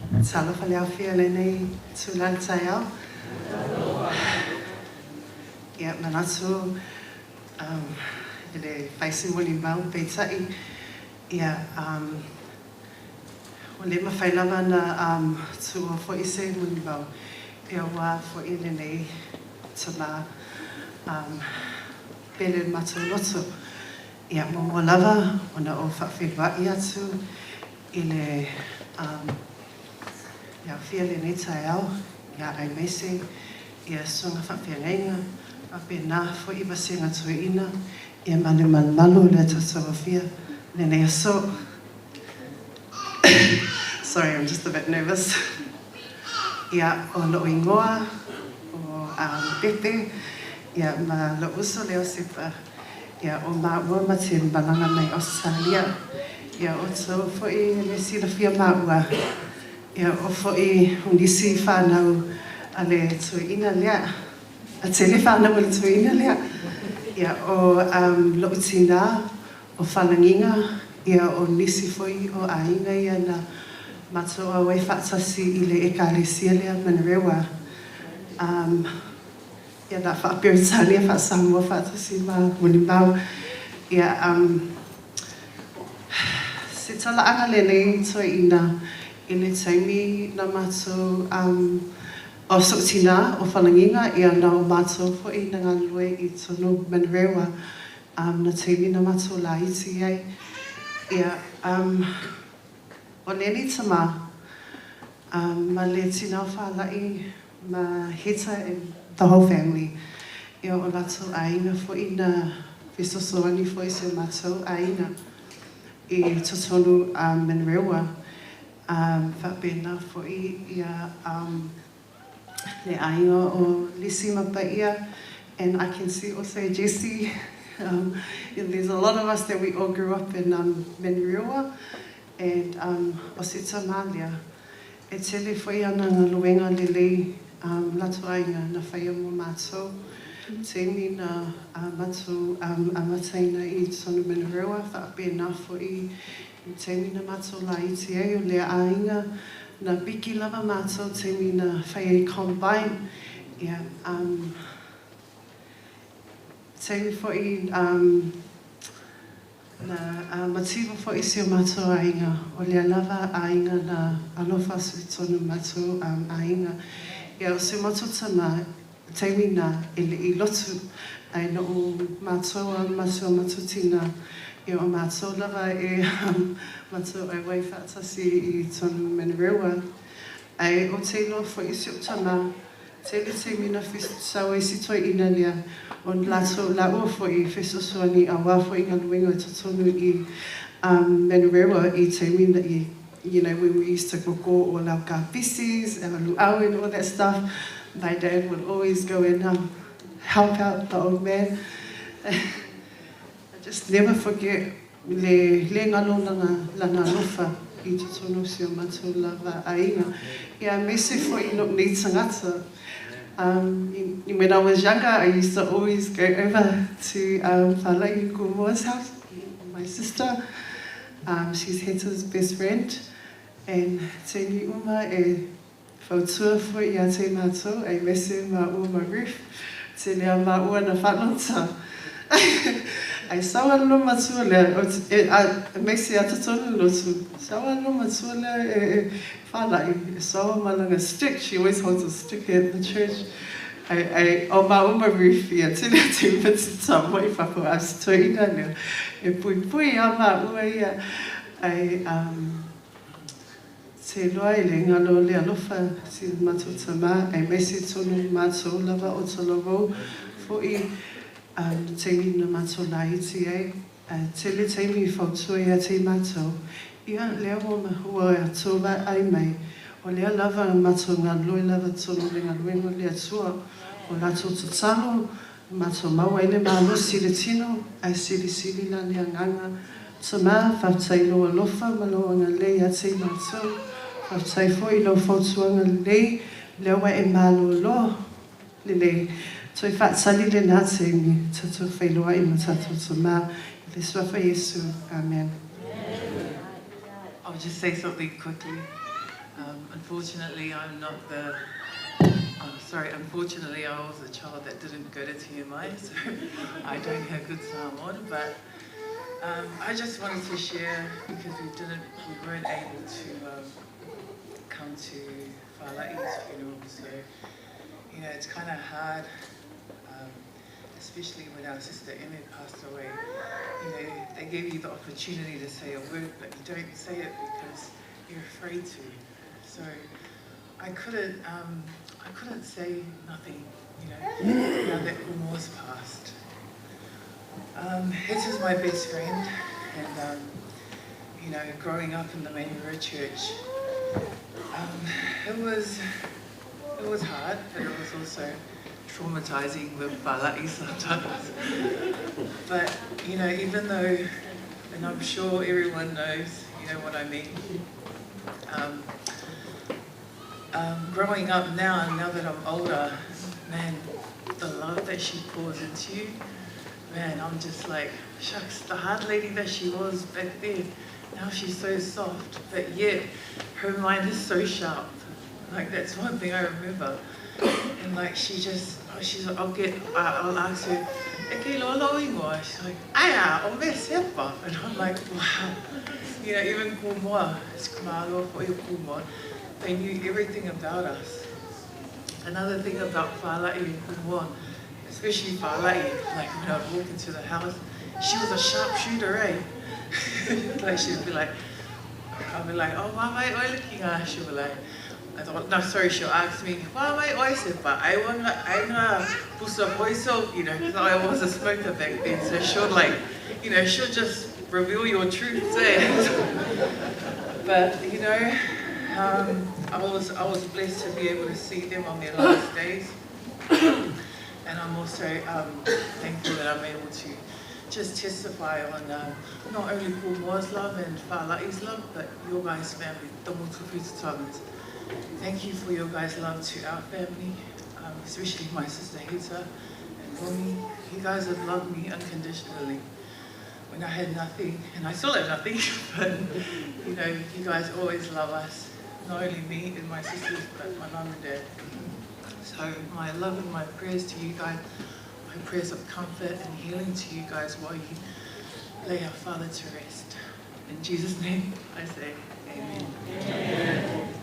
Tala whaleau whia lenei tūlala tai au. Ia, manatu, ele whaisi moni mau peitai. Ia, o le mawhai lava na Tumoa Fonise moni mau. Ia wā fo i lenei tama pele matu lotu. Ia, mo lava, ona o whawhiwai atu i le ia whia lenei tai au, ia ai mese, ia sunga whawhiangainga, a pēnā fo i wasenga tuina, ia malu le tatawa whia, lenei aso. Sorry, I'm just a bit nervous. Ia o lo ingoa, o pepe, ia ma lo uso leo sipa, ia o maua ma te balanga mai Australia, ia o tau fo i le sila whia maua, ia o fo i unisi whanau a le tuina lea, a te le whanau a le tuina lea, ia o lo utina o whananginga, ia o nisi fo i o ainga ia na matoa wai whaatasi i le ekalesia lea Manarewa. Ia na whaapiritania whaasamoa whaatasi ma muni mau. Ia se tala anga lenei toi ina i le taimi na matou o sotina o whananginga ia na o matou fo i na ngalue i tono Manarewa na taimi na matou la iti ai. Ia o neni tama, ma le tina whalai, ma heta and the whole family. Ia o lato aina fo i na fisosoani fo i se matou aina i totonu Manarewa. Whapena fo i ia le aina o Lisi Mapaia, and I can see also Jessie. There's a lot of us that we all grew up in Manarewa. And o se tamalia, e tele whai ana ngā luenga lelei lato ainga na whaia mo mātou. Teimi na mātou amataina i tonu Manarewa, whaapena fo i teimi na mātou la iti e o lea ainga na biki lava mātou teimi na whaia i combine. Ia, teimi fo i na matiwa fo isi o mātou ainga, o lea lava ainga na alofa sui tonu mātou ainga. Ia o se mātou tama, teimi na i lotu, ai no o mātou mātou tina, ia o mātou lava e mātou ai wai whaatasi i tonu Manarewa. Ai o te ilo fo isi o tama, teimi na sawa isi toi ina lea, o lato la ua fo i whesosoani a wā fo i ngā luenga totonu i Manarewa i te mina i, you know, when we used to go all our kapisis and luau and all that stuff, my dad would always go and help out the old man. I just never forget le ngalo lana alofa i totonu si o mātou lava ainga. Ia mese fo i no ni tangata. When I was younger, I used to always go over to Whalai Kumoa's house, my sister. She's Heta's best friend. And te ni uma e whautua fo i a te mātou, e mese ma ua ma roof, te lea ma ua na whanota. Ai sawa no matua lea, mese a tatonu lotu, sawa no matua lea e whalai, e sawa malanga stick, she always holds a stick at the church. O ma uma roof ia, te lea te pitita mo i whako as toina lea, e pui a ma ua ia, ai te loa i le ngalo le alofa si mātou tama, ai mese tonu mātou lava o toloro fo i teimi na mātou la iti ai, tele teimi i whautua ia te mātou. Ia lea o mahua a tōwa ai mai, o lea lava mātou ngā loi lava tonu le ngā luenga lea tua, o lātou tutalo, mātou maua ile mālo sile tino, ai sili la lea nganga, tama whautai loa lofa, maloa ngā lei a te mātou, whautai fo i lau whautua ngā lei, lea wa e mālo lo, le lei, toi whaatali le nā teimi, tatou whailoa i matatou tama, i le swafa Yesu. Amen. I'll just say something quickly. Unfortunately, I'm not the... unfortunately I was a child that didn't go to TMI, so I don't have good Samoan, but I just wanted to share because we weren't able to come to Whala'i's funeral, so you know, it's kind of hard, especially when our sister Emmett passed away. You know, they gave you the opportunity to say a word, but you don't say it because you're afraid to. So I couldn't say nothing, you know, now that Tumoa's passed. This is my best friend, and you know, growing up in the Manuhera Church, it was hard, but it was also traumatizing with Whala'i sometimes. But you know, even though, and I'm sure everyone knows, you know what I mean. Growing up now that I'm older, man, the love that she pours into you, man, I'm just like, shucks, the hard lady that she was back then, now she's so soft, but yet her mind is so sharp. Like, that's one thing I remember. And like, she's like, I'll ask her, she's like, aya, o me sepa. And I'm like, wow. You know, even Tumoa, they knew everything about us. Another thing about Whala'i and Tumoa, especially Whala'i, like when I would walk into the house, she was a sharpshooter, eh? Like she'd be like, I'll be like, oh, why am I looking at her? She'll be like, I thought, no, sorry, she'll ask me, why am I sepa? I'm a pusa poiso, you know, because I was a smoker back then, so she'll like, you know, she'll just reveal your truths, eh? But, you know, I was blessed to be able to see them on their last days, and I'm also thankful that I'm able to just testify on not only Tumoa's love and Whala'i's love, but your guys' family, the Motufitutamas. Thank you for your guys' love to our family, especially my sister Hita and Romy. You guys have loved me unconditionally when I had nothing, and I still have nothing, but you know, you guys always love us. Not only me and my sisters, but my mum and dad. So my love and my prayers to you guys, my prayers of comfort and healing to you guys while you lay our Father to rest. In Jesus' name, I say amen. Amen.